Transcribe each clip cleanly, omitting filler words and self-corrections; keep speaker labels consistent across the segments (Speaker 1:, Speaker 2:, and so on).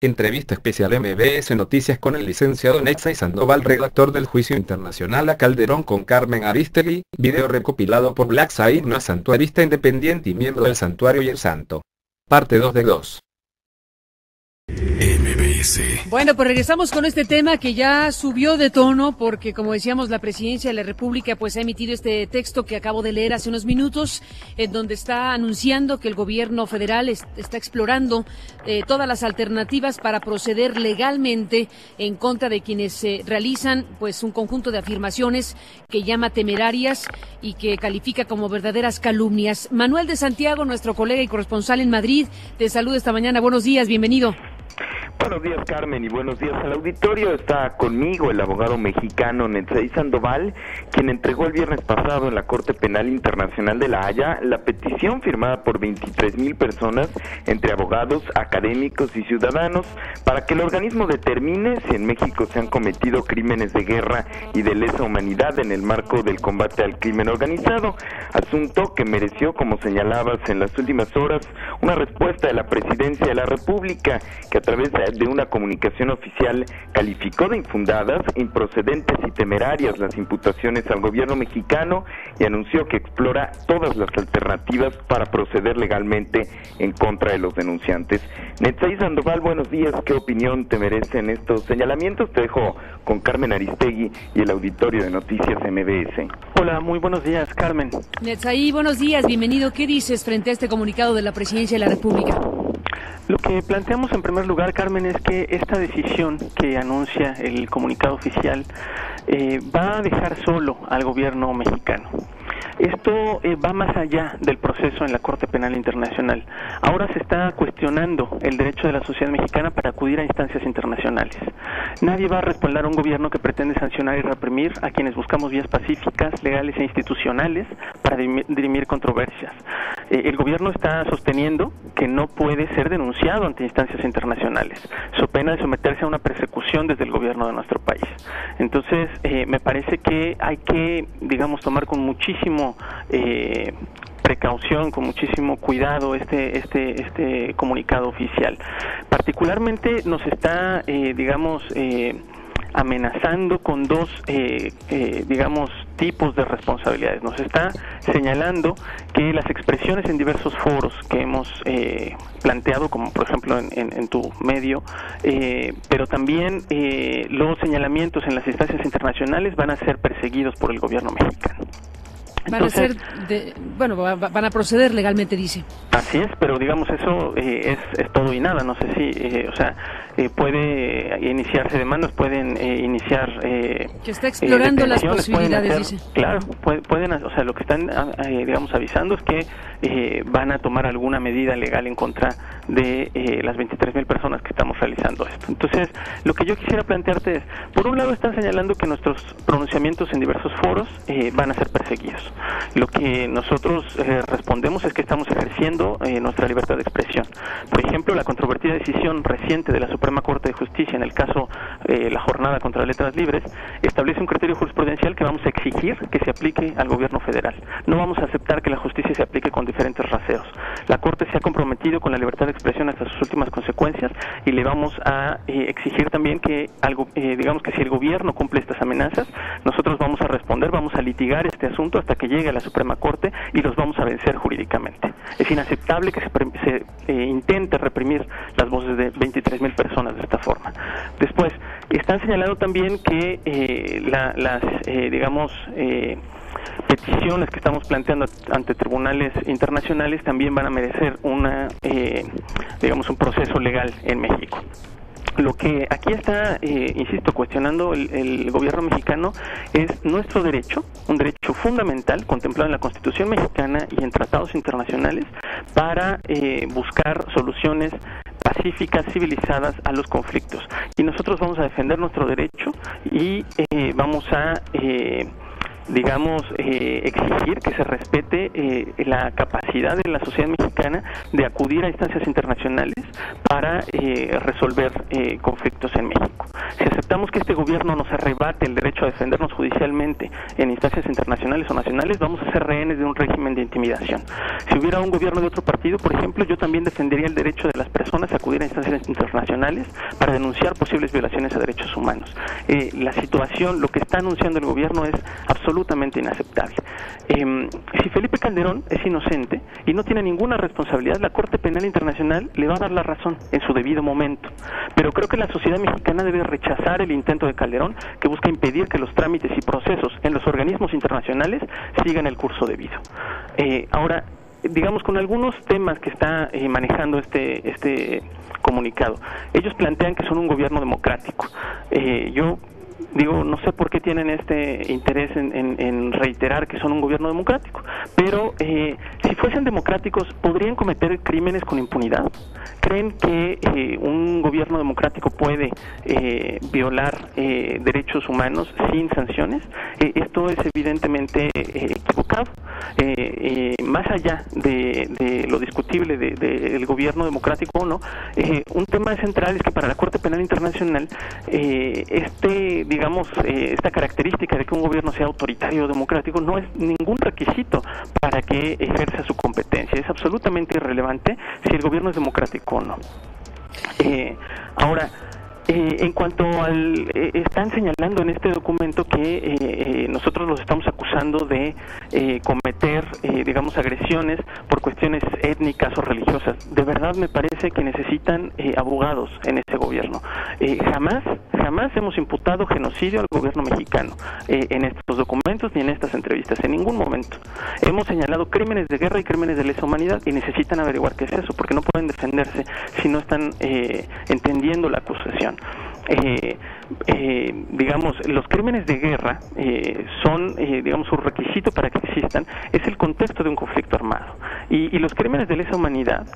Speaker 1: Entrevista especial MBS Noticias con el licenciado Netzai Sandoval, redactor del juicio internacional a Calderón con Carmen Aristegui, video recopilado por Black Side, una santuarista independiente y miembro del Santuario y el Santo. Parte 2 de 2.
Speaker 2: Bueno, pues regresamos con este tema que ya subió de tono porque, como decíamos, la Presidencia de la República pues ha emitido este texto que acabo de leer hace unos minutos, en donde está anunciando que el gobierno federal está explorando todas las alternativas para proceder legalmente en contra de quienes realizan pues un conjunto de afirmaciones que llama temerarias y que califica como verdaderas calumnias. Manuel de Santiago, nuestro colega y corresponsal en Madrid, te saluda esta mañana. Buenos días, bienvenido.
Speaker 3: Buenos días, Carmen, y buenos días al auditorio. Está conmigo el abogado mexicano Netzai Sandoval, quien entregó el viernes pasado en la Corte Penal Internacional de La Haya la petición firmada por 23,000 personas, entre abogados, académicos y ciudadanos, para que el organismo determine si en México se han cometido crímenes de guerra y de lesa humanidad en el marco del combate al crimen organizado, asunto que mereció, como señalabas en las últimas horas, una respuesta de la Presidencia de la República, que a través de una comunicación oficial calificó de infundadas, improcedentes y temerarias las imputaciones al gobierno mexicano y anunció que explora todas las alternativas para proceder legalmente en contra de los denunciantes. Netzai Sandoval, buenos días. ¿Qué opinión te merecen estos señalamientos? Te dejo con Carmen Aristegui y el auditorio de Noticias MBS.
Speaker 4: Hola, muy buenos días, Carmen.
Speaker 2: Netzai, buenos días, bienvenido. ¿Qué dices frente a este comunicado de la Presidencia de la República?
Speaker 4: Lo que planteamos en primer lugar, Carmen, es que esta decisión que anuncia el comunicado oficial va a dejar solo al gobierno mexicano. Esto va más allá del proceso en la Corte Penal Internacional. Ahora se está cuestionando el derecho de la sociedad mexicana para acudir a instancias internacionales. Nadie va a respaldar a un gobierno que pretende sancionar y reprimir a quienes buscamos vías pacíficas, legales e institucionales para dirimir controversias. El gobierno está sosteniendo que no puede ser denunciado ante instancias internacionales, so pena de someterse a una persecución desde el gobierno de nuestro país. Entonces, me parece que hay que, tomar con muchísimo precaución, con muchísimo cuidado este comunicado oficial. Particularmente nos está, amenazando con dos, tipos de responsabilidades. Nos está señalando que las expresiones en diversos foros que hemos planteado, como por ejemplo en tu medio, pero también los señalamientos en las instancias internacionales van a ser perseguidos por el gobierno mexicano. Entonces,
Speaker 2: van a proceder legalmente, dice.
Speaker 4: Así es, pero eso es todo y nada. No sé si, puede iniciarse demandas, pueden iniciar...
Speaker 2: que está explorando las posibilidades, dice.
Speaker 4: Claro, pueden, lo que están, avisando es que van a tomar alguna medida legal en contra de las 23,000 personas que estamos realizando esto. Entonces, lo que yo quisiera plantearte es, por un lado están señalando que nuestros pronunciamientos en diversos foros van a ser perseguidos. Lo que nosotros respondemos es que estamos ejerciendo nuestra libertad de expresión. Por ejemplo, la controvertida decisión reciente de la Suprema Corte de Justicia en el caso la jornada contra letras libres establece un criterio jurisprudencial que vamos a exigir que se aplique al gobierno federal. No vamos a aceptar que la justicia se aplique con diferentes raseos. La Corte se ha comprometido con la libertad de expresión hasta sus últimas consecuencias y le vamos a exigir también que que si el gobierno cumple estas amenazas, nosotros vamos a responder, vamos a litigar este asunto hasta que llegue a la Suprema Corte y los vamos a vencer jurídicamente. Es inaceptable que se intente reprimir las voces de 23,000 personas de esta forma. Después, están señalando también que las peticiones que estamos planteando ante tribunales internacionales también van a merecer un proceso legal en México. Lo que aquí está, cuestionando el gobierno mexicano es nuestro derecho, un derecho fundamental contemplado en la Constitución mexicana y en tratados internacionales para buscar soluciones pacíficas, civilizadas a los conflictos. Y nosotros vamos a defender nuestro derecho y vamos a digamos, exigir que se respete la capacidad de la sociedad mexicana de acudir a instancias internacionales para resolver conflictos en México. Si aceptamos que este gobierno nos arrebate el derecho a defendernos judicialmente en instancias internacionales o nacionales, vamos a ser rehenes de un régimen de intimidación. Si hubiera un gobierno de otro partido, por ejemplo, yo también defendería el derecho de las personas a acudir a instancias internacionales para denunciar posibles violaciones a derechos humanos. La situación, lo que está anunciando el gobierno es absolutamente inaceptable. Si Felipe Calderón es inocente y no tiene ninguna responsabilidad, la Corte Penal Internacional le va a dar la razón en su debido momento. Pero creo que la sociedad mexicana debe rechazar el intento de Calderón, que busca impedir que los trámites y procesos en los organismos internacionales sigan el curso debido. Ahora, digamos, con algunos temas que está manejando este comunicado, ellos plantean que son un gobierno democrático. Yo digo, no sé por qué tienen este interés en reiterar que son un gobierno democrático, pero si fuesen democráticos, ¿podrían cometer crímenes con impunidad? ¿Creen que un gobierno democrático puede violar derechos humanos sin sanciones? Esto es evidentemente equivocado. Más allá de lo discutible del gobierno democrático o no, un tema central es que para la Corte Penal Internacional esta característica de que un gobierno sea autoritario o democrático no es ningún requisito para que ejerza su competencia. Es absolutamente irrelevante si el gobierno es democrático o no. Ahora, en cuanto al... están señalando en este documento que nosotros los estamos acusando de cometer, digamos, agresiones por cuestiones étnicas o religiosas. De verdad me parece que necesitan abogados en ese gobierno. Jamás hemos imputado genocidio al gobierno mexicano en estos documentos ni en estas entrevistas, en ningún momento. Hemos señalado crímenes de guerra y crímenes de lesa humanidad y necesitan averiguar qué es eso, porque no pueden defenderse si no están entendiendo la acusación. Digamos, los crímenes de guerra son, digamos, su requisito para que existan es el contexto de un conflicto armado. Y los crímenes de lesa humanidad,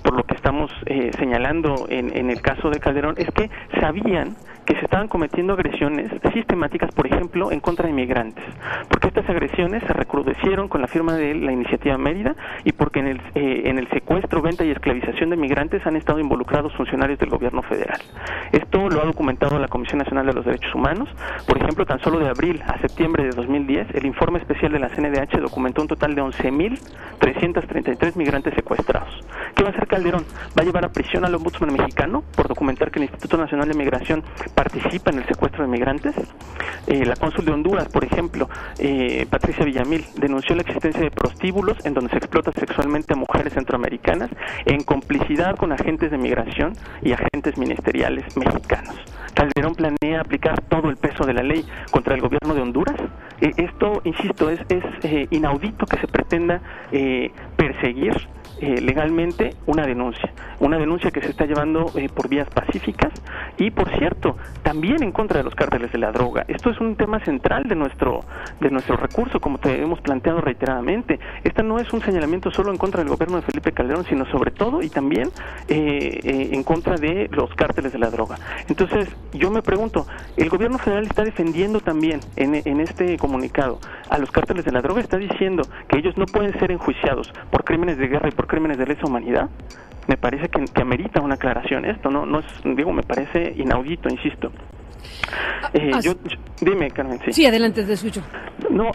Speaker 4: por lo que estamos señalando en el caso de Calderón, es que sabían que se estaban cometiendo agresiones sistemáticas, por ejemplo, en contra de migrantes, porque estas agresiones se recrudecieron con la firma de la Iniciativa Mérida y porque en el secuestro, venta y esclavización de migrantes han estado involucrados funcionarios del gobierno federal. Esto lo ha documentado la Comisión Nacional de los Derechos Humanos. Por ejemplo, tan solo de abril a septiembre de 2010, el informe especial de la CNDH documentó un total de 11.333 migrantes secuestrados. ¿Qué va a hacer Calderón? ¿Va a llevar a prisión al ombudsman mexicano por documentar que el Instituto Nacional de Migración participa en el secuestro de migrantes? La cónsul de Honduras, por ejemplo, Patricia Villamil, denunció la existencia de prostíbulos en donde se explota sexualmente a mujeres centroamericanas en complicidad con agentes de migración y agentes ministeriales mexicanos. Calderón planea aplicar todo el peso de la ley contra el gobierno de Honduras. Esto, insisto, es inaudito que se pretenda perseguir legalmente una denuncia que se está llevando por vías pacíficas y, por cierto, también en contra de los cárteles de la droga. Esto es un tema central de nuestro recurso, como te hemos planteado reiteradamente. Esta no es un señalamiento solo en contra del gobierno de Felipe Calderón, sino sobre todo y también en contra de los cárteles de la droga. Entonces, yo me pregunto, ¿el gobierno federal está defendiendo también en este comunicado a los cárteles de la droga? ¿Está diciendo que ellos no pueden ser enjuiciados por crímenes de guerra y por crímenes de lesa humanidad? Me parece que amerita una aclaración esto, no es, digo, me parece inaudito, insisto. Dime, Carmen.
Speaker 2: Sí, adelante, te escucho.
Speaker 4: No,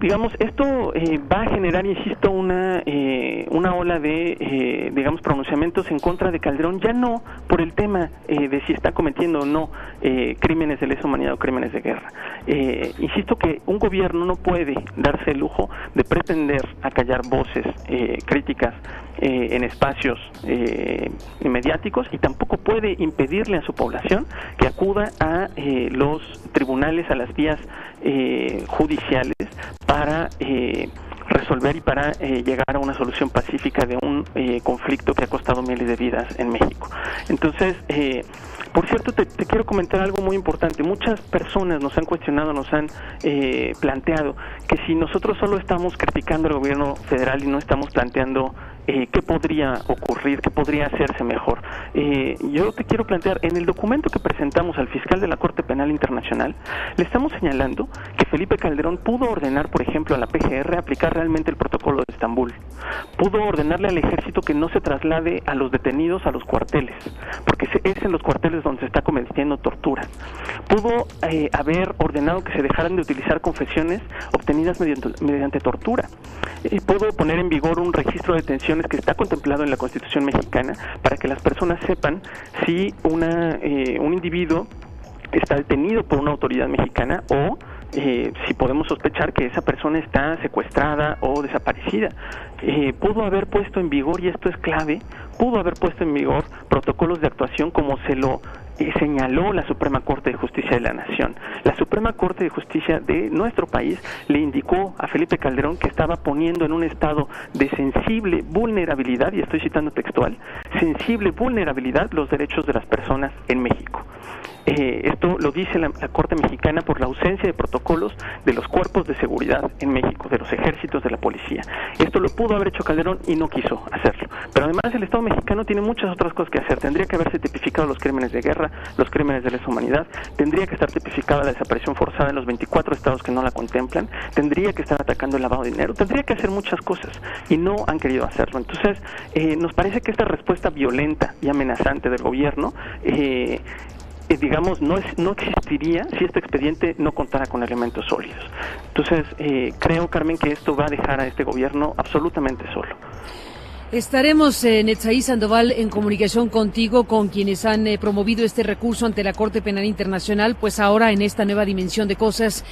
Speaker 4: digamos, esto va a generar, insisto, una ola de, digamos, pronunciamientos en contra de Calderón, ya no por el tema de si está cometiendo o no crímenes de lesa humanidad o crímenes de guerra. Insisto que un gobierno no puede darse el lujo de pretender acallar voces críticas en espacios mediáticos, y tampoco puede impedirle a su población que acuda a los tribunales, a las vías judiciales para resolver y para llegar a una solución pacífica de un conflicto que ha costado miles de vidas en México. Entonces, Por cierto, te quiero comentar algo muy importante. Muchas personas nos han cuestionado, nos han planteado que si nosotros solo estamos criticando al gobierno federal y no estamos planteando qué podría ocurrir, qué podría hacerse mejor. Yo te quiero plantear, en el documento que presentamos al fiscal de la Corte Penal Internacional, le estamos señalando que Felipe Calderón pudo ordenar, por ejemplo, a la PGR aplicar realmente el protocolo de Estambul. Pudo ordenarle al ejército que no se traslade a los detenidos a los cuarteles, porque es en los cuarteles donde se está cometiendo tortura. Pudo haber ordenado que se dejaran de utilizar confesiones obtenidas mediante tortura. Pudo poner en vigor un registro de detenciones que está contemplado en la Constitución mexicana para que las personas sepan si un individuo está detenido por una autoridad mexicana o si podemos sospechar que esa persona está secuestrada o desaparecida. Pudo haber puesto en vigor, y esto es clave, pudo haber puesto en vigor protocolos de actuación como se lo señaló la Suprema Corte de Justicia de la Nación. La Suprema Corte de Justicia de nuestro país le indicó a Felipe Calderón que estaba poniendo en un estado de sensible vulnerabilidad, y estoy citando textual, sensible vulnerabilidad los derechos de las personas en México. Esto lo dice la Corte Mexicana por la ausencia de protocolos de los cuerpos de seguridad en México, de los ejércitos, de la policía. Esto lo pudo haber hecho Calderón y no quiso hacerlo. Pero además el Estado mexicano tiene muchas otras cosas que hacer. Tendría que haberse tipificado los crímenes de guerra, los crímenes de lesa humanidad, tendría que estar tipificada la desaparición forzada en los 24 estados que no la contemplan, tendría que estar atacando el lavado de dinero, tendría que hacer muchas cosas y no han querido hacerlo. Entonces, nos parece que esta respuesta violenta y amenazante del gobierno digamos, no existiría si este expediente no contara con elementos sólidos. Entonces, creo, Carmen, que esto va a dejar a este gobierno absolutamente solo.
Speaker 2: Estaremos, Netzaí Sandoval, en comunicación contigo, con quienes han promovido este recurso ante la Corte Penal Internacional, pues ahora en esta nueva dimensión de cosas,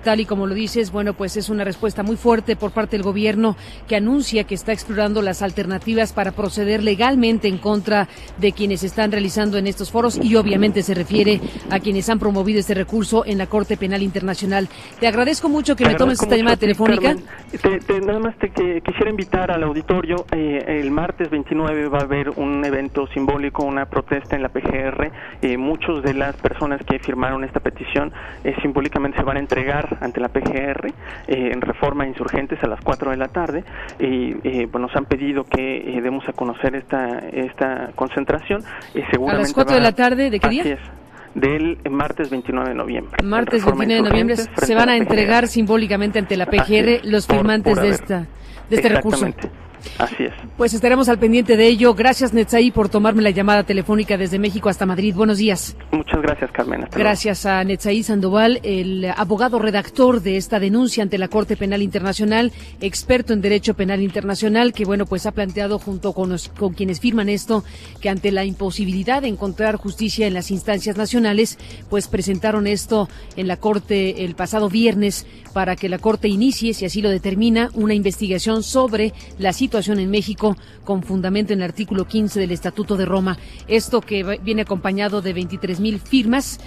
Speaker 2: tal y como lo dices, bueno, pues es una respuesta muy fuerte por parte del gobierno que anuncia que está explorando las alternativas para proceder legalmente en contra de quienes están realizando en estos foros, y obviamente se refiere a quienes han promovido este recurso en la Corte Penal Internacional. Te agradezco mucho que me tomes esta llamada telefónica.
Speaker 4: Carmen, nada más quisiera invitar al auditorio. El martes 29 va a haber un evento simbólico, una protesta en la PGR. Muchos de las personas que firmaron esta petición simbólicamente se van a entregar ante la PGR en Reforma Insurgentes a las 4 de la tarde. Pues nos han pedido que demos a conocer esta concentración.
Speaker 2: ¿A las 4 de la tarde? ¿De qué día?
Speaker 4: Así es. Del martes 29 de noviembre.
Speaker 2: Martes 29 de noviembre se van a entregar simbólicamente ante la PGR los firmantes de este recurso.
Speaker 4: Así es.
Speaker 2: Pues estaremos al pendiente de ello. Gracias, Netzaí, por tomarme la llamada telefónica desde México hasta Madrid. Buenos días.
Speaker 4: Muchas gracias, Carmen.
Speaker 2: Gracias a Netzaí Sandoval, el abogado redactor de esta denuncia ante la Corte Penal Internacional, experto en Derecho Penal Internacional, que bueno, pues ha planteado junto con quienes firman esto, que ante la imposibilidad de encontrar justicia en las instancias nacionales, pues presentaron esto en la Corte el pasado viernes para que la Corte inicie, si así lo determina, una investigación sobre la situación en México con fundamento en el artículo 15 del Estatuto de Roma. Esto que viene acompañado de 23,000 firmas,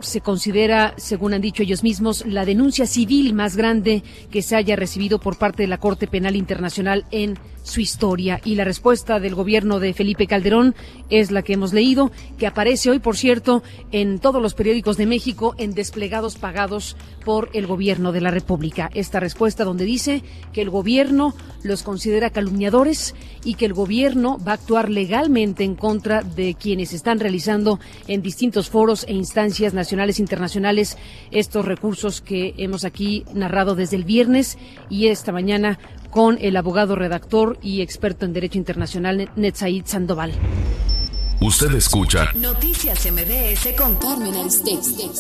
Speaker 2: se considera, según han dicho ellos mismos, la denuncia civil más grande que se haya recibido por parte de la Corte Penal Internacional en su historia. Y la respuesta del gobierno de Felipe Calderón es la que hemos leído, que aparece hoy, por cierto, en todos los periódicos de México, en desplegados pagados por el gobierno de la República. Esta respuesta donde dice que el gobierno los considera calumniadores y que el gobierno va a actuar legalmente en contra de quienes están realizando en distintos foros e instancias nacionales e internacionales estos recursos que hemos aquí narrado desde el viernes y esta mañana con el abogado redactor y experto en Derecho Internacional, Netzaí Sandoval.
Speaker 5: Usted escucha
Speaker 6: Noticias MBS con Carmen Aristegui.